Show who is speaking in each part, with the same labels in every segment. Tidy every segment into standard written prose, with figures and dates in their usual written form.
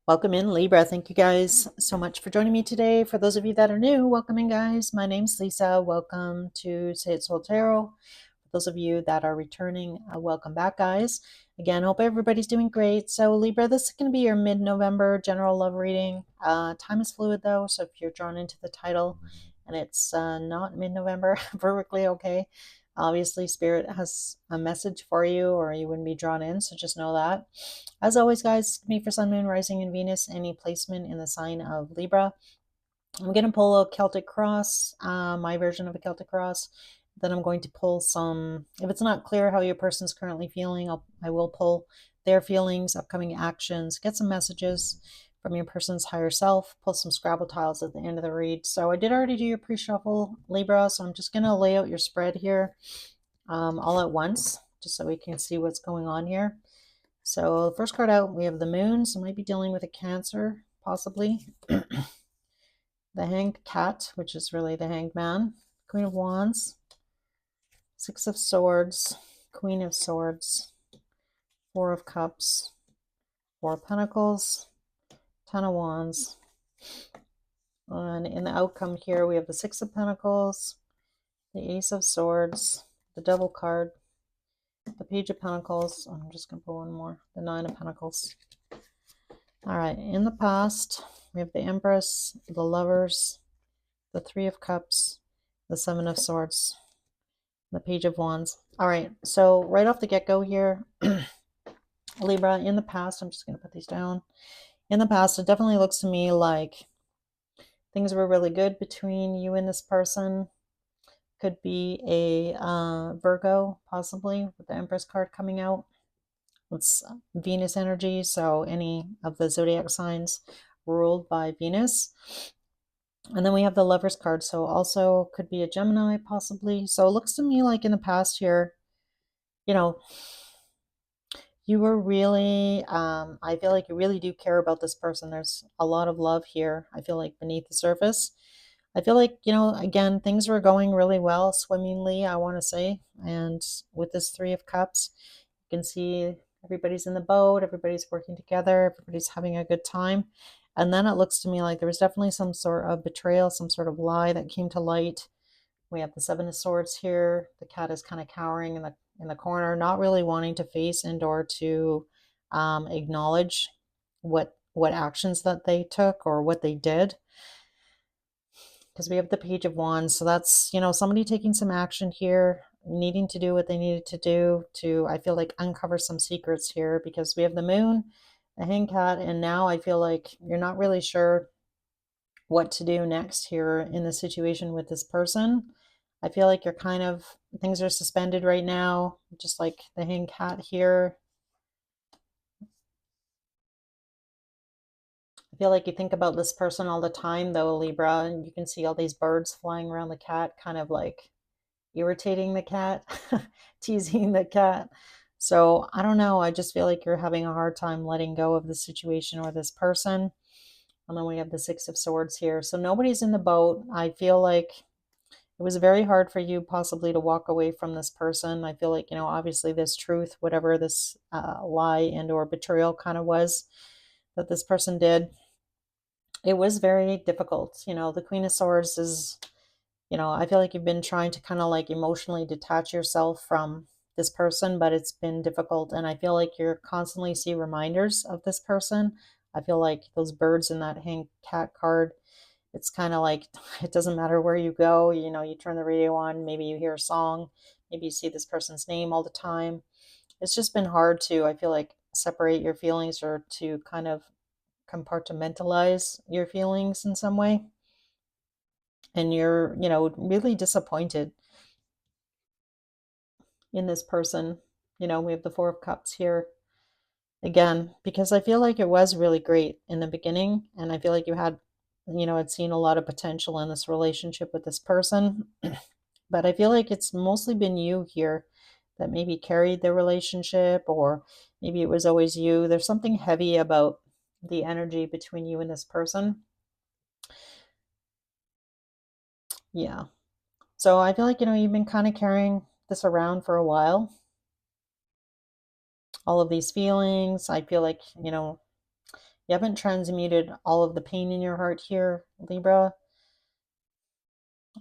Speaker 1: Welcome in, Libra. Thank you guys so much for joining me today. For those of you that are new, welcome in, guys. My name's Lisa. Welcome to Say It Soul Tarot. For those of you that are returning, welcome back, guys. Again, hope everybody's doing great. So, Libra, this is going to be your mid-November general love reading. Time is fluid, though, so if you're drawn into the title and it's not mid-November, perfectly okay. Obviously, Spirit has a message for you, or you wouldn't be drawn in, so just know that. As always, guys, me for Sun, Moon, Rising, and Venus, any placement in the sign of Libra. I'm going to pull a Celtic cross, my version of a Celtic cross. Then I'm going to pull some, if it's not clear how your person's currently feeling, I will pull their feelings, upcoming actions, get some messages from your person's higher self, pull some Scrabble tiles at the end of the read. So I did already do your pre-shuffle, Libra, so I'm just going to lay out your spread here all at once, just so we can see what's going on here. So the first card out, we have the moon. So might be dealing with a Cancer, possibly. The hanged cat, which is really the hanged man. Queen of Wands. Six of Swords. Queen of Swords. Four of Cups. Four of Pentacles. Ten of Wands. And in the outcome here, we have the Six of Pentacles. The Ace of Swords. The Devil card. The Page of Pentacles. I'm just going to pull one more. The Nine of Pentacles. All right, in the past, we have the Empress, the Lovers, the Three of Cups, the Seven of Swords, the Page of Wands. All right, so right off the get-go here, Libra, in the past, I'm just going to put these down. In the past, it definitely looks to me like things were really good between you and this person. Could be a Virgo, possibly, with the Empress card coming out. It's Venus energy, so any of the zodiac signs ruled by Venus. And then we have the Lovers card, so also could be a Gemini, possibly. So it looks to me like in the past year, you know, you were really, I feel like you really do care about this person. There's a lot of love here, I feel like, beneath the surface. I feel like, again, things were going really well, swimmingly, I want to say. And with this Three of Cups, you can see everybody's in the boat, everybody's working together, everybody's having a good time. And then it looks to me like there was definitely some sort of betrayal, some sort of lie that came to light. We have the Seven of Swords here. The cat is kind of cowering in the corner, not really wanting to face and or to acknowledge what actions that they took or what they did, because we have the Page of Wands. So that's, somebody taking some action here, needing to do what they needed to do to, I feel like, uncover some secrets here, because we have the moon, the hanged cat, and now I feel like you're not really sure what to do next here in the situation with this person. I feel like things are suspended right now, just like the hanged cat here. I feel like you think about this person all the time, though, Libra, and you can see all these birds flying around the cat, kind of like irritating the cat, teasing the cat. So I don't know. I just feel like you're having a hard time letting go of the situation or this person. And then we have the Six of Swords here. So nobody's in the boat. I feel like it was very hard for you possibly to walk away from this person. I feel like, obviously this truth, whatever this lie and or betrayal kind of was that this person did, it was very difficult. The Queen of Swords is, I feel like you've been trying to kind of like emotionally detach yourself from this person, but it's been difficult. And I feel like you're constantly see reminders of this person. I feel like those birds in that hanged cat card, it's kind of like it doesn't matter where you go, you turn the radio on, maybe you hear a song, maybe you see this person's name all the time. It's just been hard to, I feel like, separate your feelings or to kind of compartmentalize your feelings in some way. And you're, really disappointed in this person. We have the Four of Cups here again, because I feel like it was really great in the beginning. And I feel like you had seen a lot of potential in this relationship with this person. But I feel like it's mostly been you here that maybe carried the relationship, or maybe it was always you. There's something heavy about the energy between you and this person. Yeah. So I feel like, you've been kind of carrying this around for a while. All of these feelings, I feel like, You haven't transmuted all of the pain in your heart here, Libra.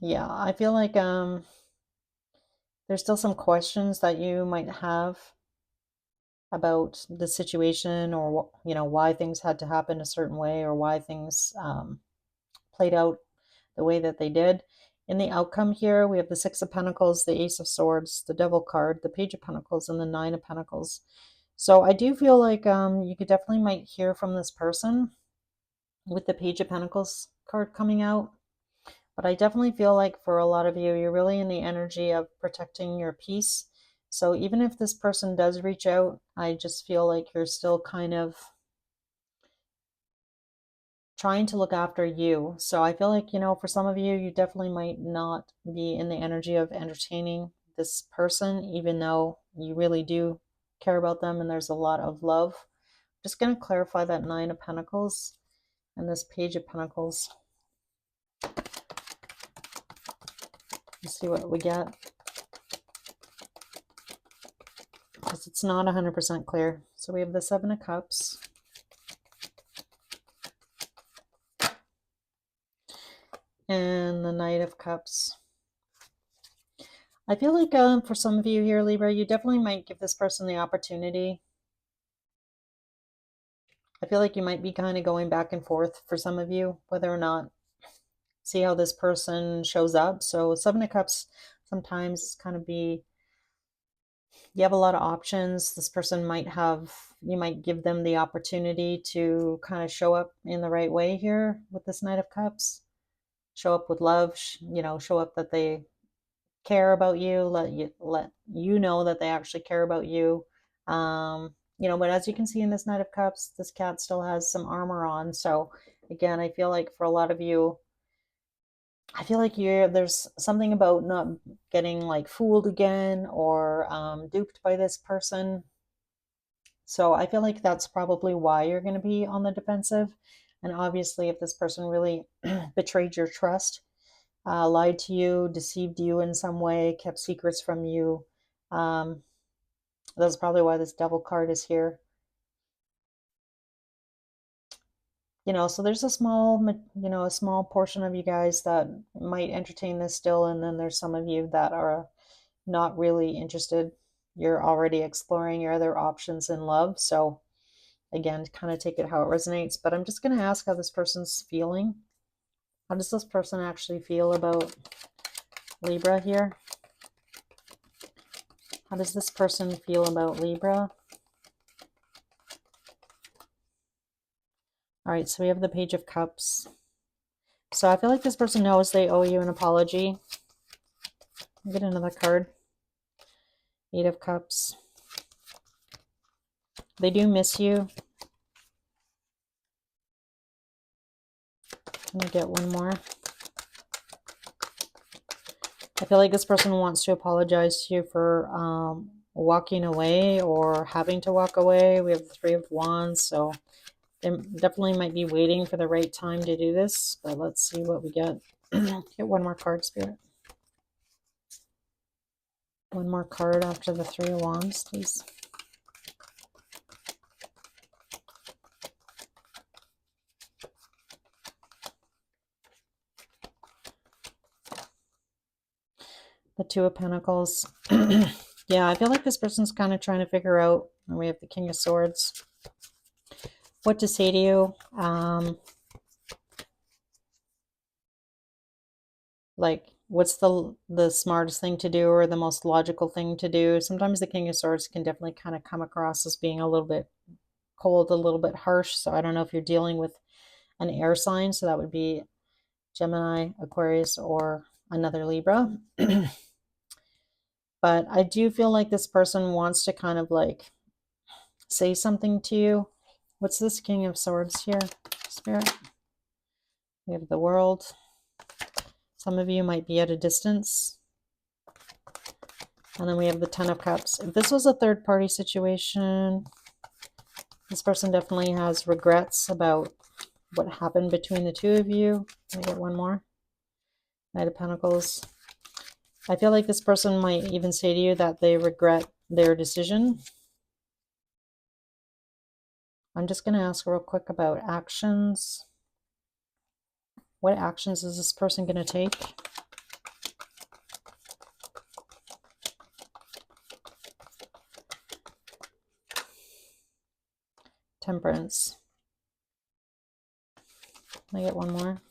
Speaker 1: Yeah, I feel like there's still some questions that you might have about the situation, or why things had to happen a certain way, or why things played out the way that they did. In the outcome here, we have the Six of Pentacles, the Ace of Swords, the Devil card, the Page of Pentacles, and the Nine of Pentacles. So I do feel like you could definitely might hear from this person with the Page of Pentacles card coming out. But I definitely feel like for a lot of you, you're really in the energy of protecting your peace. So even if this person does reach out, I just feel like you're still kind of trying to look after you. So I feel like, for some of you, you definitely might not be in the energy of entertaining this person, even though you really do care about them and there's a lot of love. I'm just going to clarify that Nine of Pentacles and this Page of Pentacles. Let's see what we get, because it's not 100% clear. So we have the Seven of Cups, and the Knight of Cups. I feel like for some of you here, Libra, you definitely might give this person the opportunity. I feel like you might be kind of going back and forth for some of you, whether or not, see how this person shows up. So Seven of Cups sometimes kind of be, you have a lot of options. This person might have, you might give them the opportunity to kind of show up in the right way here with this Knight of Cups. Show up with love, show up that they care about you, let you know that they actually care about you. But as you can see in this Knight of Cups, this cat still has some armor on. So again, I feel like for a lot of you, I feel like there's something about not getting like fooled again, or duped by this person. So I feel like that's probably why you're going to be on the defensive. And obviously, if this person really betrayed your trust, lied to you, deceived you in some way, kept secrets from you, that's probably why this Devil card is here. So there's a small portion of you guys that might entertain this still, and then there's some of you that are not really interested. You're already exploring your other options in love. So again, kind of take it how it resonates. But I'm just going to ask how this person's feeling. How does this person actually feel about Libra here? How does this person feel about Libra? All right, so we have the Page of Cups. So I feel like this person knows they owe you an apology. I'll get another card. Eight of Cups. They do miss you. Let me get one more. I feel like this person wants to apologize to you for walking away or having to walk away. We have the Three of Wands, so they definitely might be waiting for the right time to do this. But let's see what we get. Get one more card, Spirit. One more card after the Three of Wands, please. The Two of Pentacles. Yeah, I feel like this person's kind of trying to figure out, and we have the King of Swords, what to say to you. Like, what's the smartest thing to do, or the most logical thing to do? Sometimes the King of Swords can definitely kind of come across as being a little bit cold, a little bit harsh. So I don't know if you're dealing with an air sign, so that would be Gemini, Aquarius, or another Libra. But I do feel like this person wants to kind of like say something to you. What's this King of Swords here, Spirit? We have the World. Some of you might be at a distance. And then we have the Ten of Cups. If this was a third-party situation, this person definitely has regrets about what happened between the two of you. Let me get one more. Knight of Pentacles. I feel like this person might even say to you that they regret their decision. I'm just going to ask real quick about actions. What actions is this person going to take? Temperance. Can I get one more?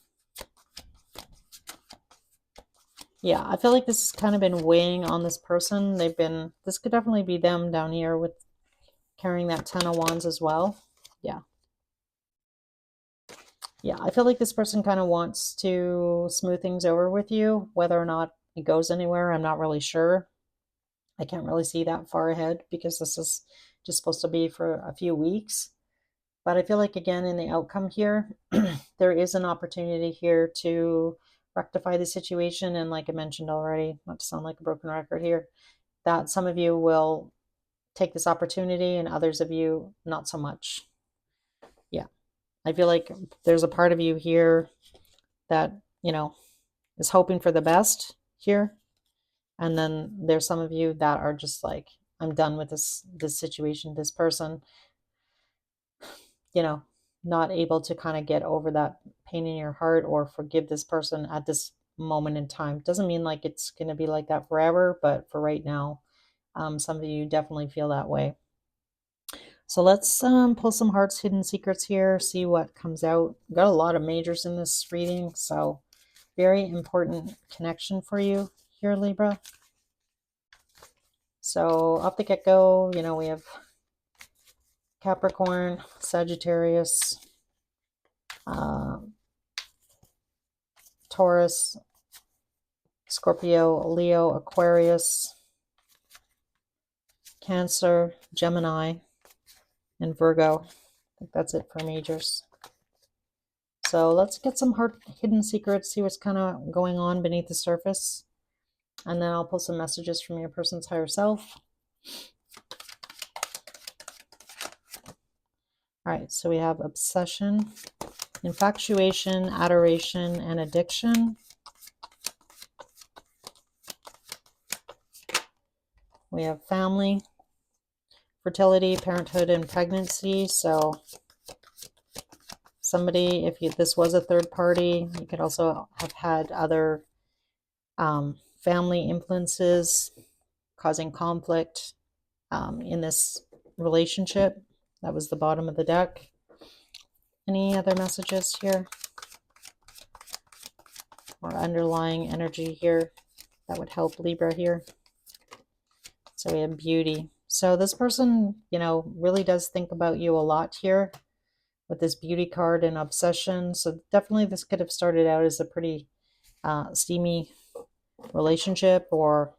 Speaker 1: Yeah, I feel like this has kind of been weighing on this person. This could definitely be them down here with carrying that 10 of Wands as well. Yeah. Yeah, I feel like this person kind of wants to smooth things over with you. Whether or not it goes anywhere, I'm not really sure. I can't really see that far ahead because this is just supposed to be for a few weeks. But I feel like, again, in the outcome here, there is an opportunity here to rectify the situation. And like I mentioned already, not to sound like a broken record here, that some of you will take this opportunity and others of you not so much. Yeah. I feel like there's a part of you here that, is hoping for the best here. And then there's some of you that are just like, I'm done with this situation, this person, not able to kind of get over that pain in your heart or forgive this person at this moment in time. Doesn't mean like it's going to be like that forever, but for right now, some of you definitely feel that way. So let's pull some hearts, hidden secrets here, see what comes out. Got a lot of majors in this reading, so very important connection for you here, Libra. So off the get-go, we have Capricorn, Sagittarius, Taurus, Scorpio, Leo, Aquarius, Cancer, Gemini, and Virgo. I think that's it for majors. So let's get some heart hidden secrets, see what's kind of going on beneath the surface. And then I'll pull some messages from your person's higher self. All right, so we have obsession, infatuation, adoration, and addiction. We have family, fertility, parenthood, and pregnancy. So somebody, if this was a third party, you could also have had other family influences causing conflict in this relationship. That was the bottom of the deck. Any other messages here or underlying energy here that would help Libra here? So we have beauty. So this person, really does think about you a lot here with this beauty card and obsession. So definitely this could have started out as a pretty steamy relationship, or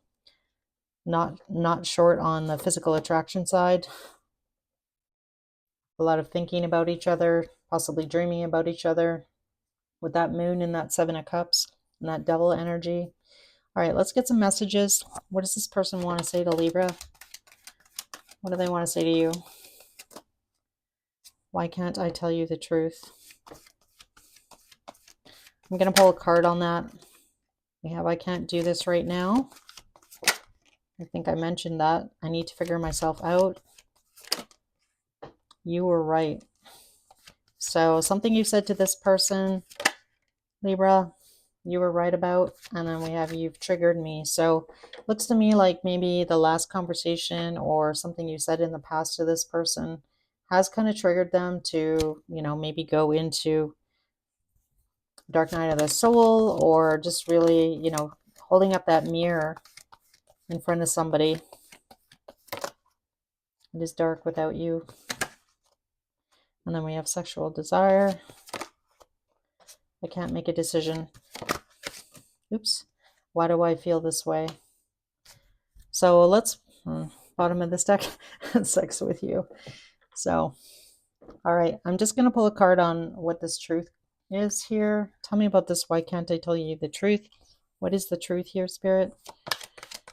Speaker 1: not short on the physical attraction side. A lot of thinking about each other, possibly dreaming about each other with that moon and that 7 of Cups and that devil energy. All right, let's get some messages. What does this person want to say to Libra? What do they want to say to you? Why can't I tell you the truth? I'm going to pull a card on that. We have I can't do this right now. I think I mentioned that. I need to figure myself out. You were right. So something you said to this person, Libra, you were right about. And then we have you've triggered me. So looks to me like maybe the last conversation or something you said in the past to this person has kind of triggered them to, maybe go into dark night of the soul, or just really, holding up that mirror in front of somebody. It is dark without you. And then we have sexual desire. I can't make a decision. Oops. Why do I feel this way? So let's, bottom of this deck, sex with you. So, all right. I'm just going to pull a card on what this truth is here. Tell me about this. Why can't I tell you the truth? What is the truth here, Spirit?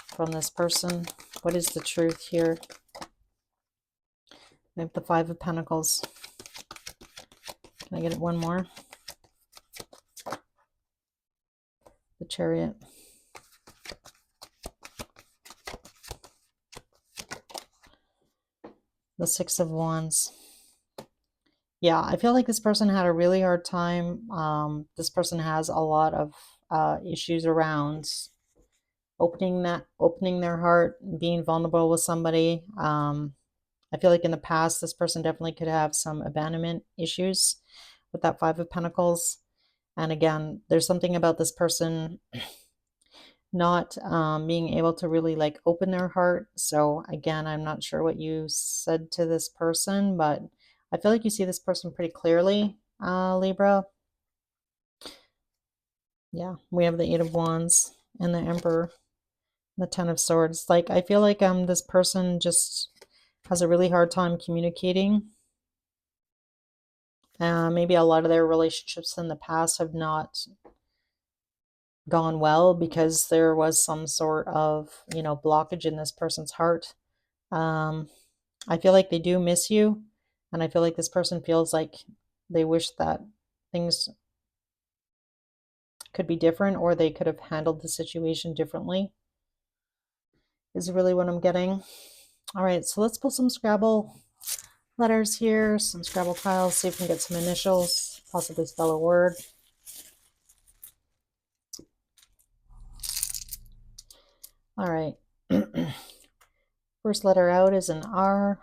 Speaker 1: From this person. What is the truth here? We have the 5 of Pentacles. Can I get it one more? The Chariot. The 6 of Wands. Yeah, I feel like this person had a really hard time. This person has a lot of issues around opening their heart, being vulnerable with somebody. I feel like in the past, this person definitely could have some abandonment issues with that Five of Pentacles. And again, there's something about this person not being able to really like open their heart. So again, I'm not sure what you said to this person, but I feel like you see this person pretty clearly, Libra. Yeah, we have the Eight of Wands and the Emperor, the Ten of Swords. Like I feel like this person just has a really hard time communicating. Maybe a lot of their relationships in the past have not gone well because there was some sort of, blockage in this person's heart. Um, I feel like they do miss you, and I feel like this person feels like they wish that things could be different or they could have handled the situation differently, is really what I'm getting. All right, so let's pull some Scrabble letters here, some Scrabble tiles, see if we can get some initials, possibly spell a word. All right. First letter out is an R.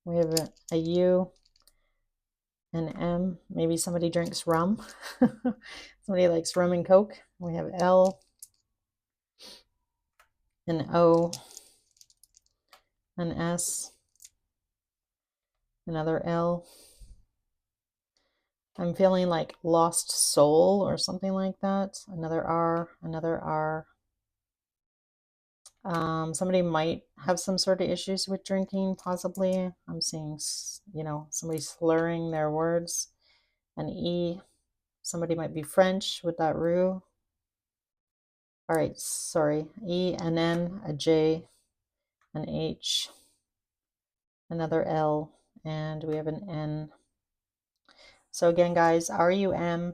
Speaker 1: We have a U, an M. Maybe somebody drinks rum. Somebody likes rum and Coke. We have L, an O, an S, another L. I'm feeling like lost soul or something like that. Another R, another R. Somebody might have some sort of issues with drinking, possibly. I'm seeing, somebody slurring their words. An E. Somebody might be French with that roux. All right, sorry. E, an N, a J, an H, another L, and we have an N. So again, guys, RUMLOSLRRUENJHL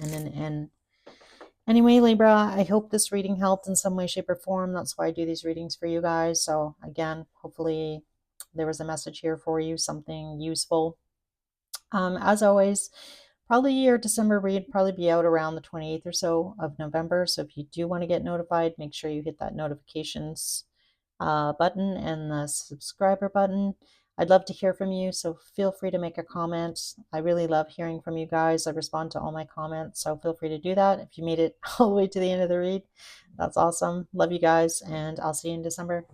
Speaker 1: and an N. Anyway, Libra, I hope this reading helped in some way, shape, or form. That's why I do these readings for you guys. So again, hopefully there was a message here for you, something useful. As always, probably your December read probably be out around the 28th or so of November. So if you do want to get notified, make sure you hit that notifications button and the subscriber button. I'd love to hear from you, so feel free to make a comment. I really love hearing from you guys. I respond to all my comments, so feel free to do that. If you made it all the way to the end of the read, that's awesome. Love you guys, and I'll see you in December.